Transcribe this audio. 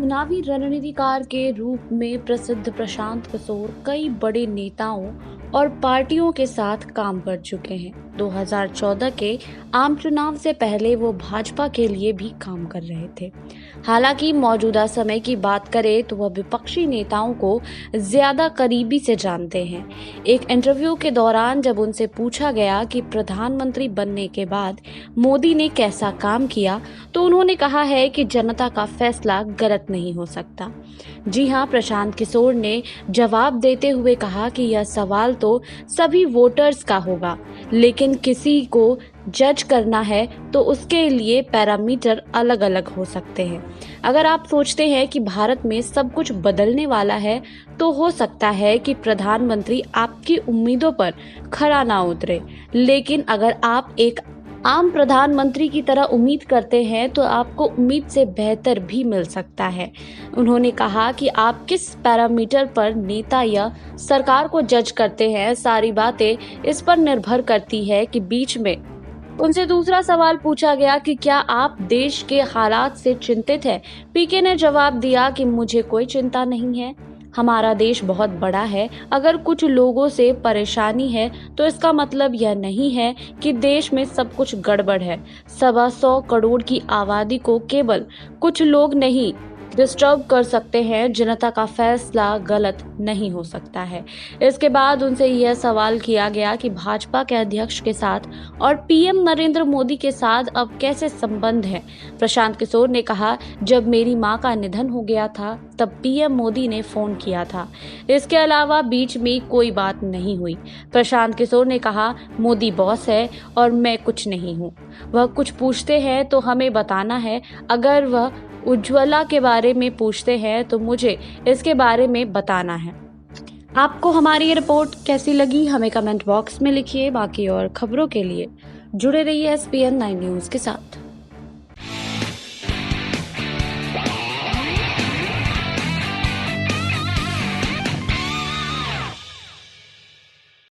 चुनावी रणनीतिकार के रूप में प्रसिद्ध प्रशांत किशोर कई बड़े नेताओं और पार्टियों के साथ काम कर चुके हैं। 2014 के आम चुनाव से पहले वो भाजपा के लिए भी काम कर रहे थे। हालांकि मौजूदा समय की बात करें तो वह विपक्षी नेताओं को ज्यादा करीबी से जानते हैं। एक इंटरव्यू के दौरान जब उनसे पूछा गया कि प्रधानमंत्री बनने के बाद मोदी ने कैसा काम किया, तो उन्होंने कहा है कि जनता का फैसला गलत नहीं हो सकता। जी हां, प्रशांत किशोर ने जवाब देते हुए कहा कि यह सवाल तो सभी वोटर्स का होगा, लेकिन किसी को जज करना है तो उसके लिए पैरामीटर अलग अलग हो सकते हैं। अगर आप सोचते हैं कि भारत में सब कुछ बदलने वाला है, तो हो सकता है कि प्रधानमंत्री आपकी उम्मीदों पर खरा ना उतरे, लेकिन अगर आप एक आम प्रधानमंत्री की तरह उम्मीद करते हैं तो आपको उम्मीद से बेहतर भी मिल सकता है। उन्होंने कहा कि आप किस पैरामीटर पर नेता या सरकार को जज करते हैं, सारी बातें इस पर निर्भर करती है कि बीच में उनसे दूसरा सवाल पूछा गया कि क्या आप देश के हालात से चिंतित हैं। पीके ने जवाब दिया कि मुझे कोई चिंता नहीं है। हमारा देश बहुत बड़ा है। अगर कुछ लोगों से परेशानी है तो इसका मतलब यह नहीं है कि देश में सब कुछ गड़बड़ है। 125 करोड़ की आबादी को केवल कुछ लोग नहीं डिस्टर्ब कर सकते हैं। जनता का फैसला गलत नहीं हो सकता है। इसके बाद उनसे यह सवाल किया गया कि भाजपा के अध्यक्ष के साथ और पीएम नरेंद्र मोदी के साथ अब कैसे संबंध हैं। प्रशांत किशोर ने कहा, जब मेरी मां का निधन हो गया था तब पीएम मोदी ने फोन किया था। इसके अलावा बीच में कोई बात नहीं हुई। प्रशांत किशोर ने कहा, मोदी बॉस है और मैं कुछ नहीं हूँ। वह कुछ पूछते हैं तो हमें बताना है। अगर वह उज्ज्वला के बारे में पूछते हैं तो मुझे इसके बारे में बताना है। आपको हमारी ये रिपोर्ट कैसी लगी, हमें कमेंट बॉक्स में लिखिए। बाकी और खबरों के लिए जुड़े रहिए SPN 9 न्यूज़ के साथ।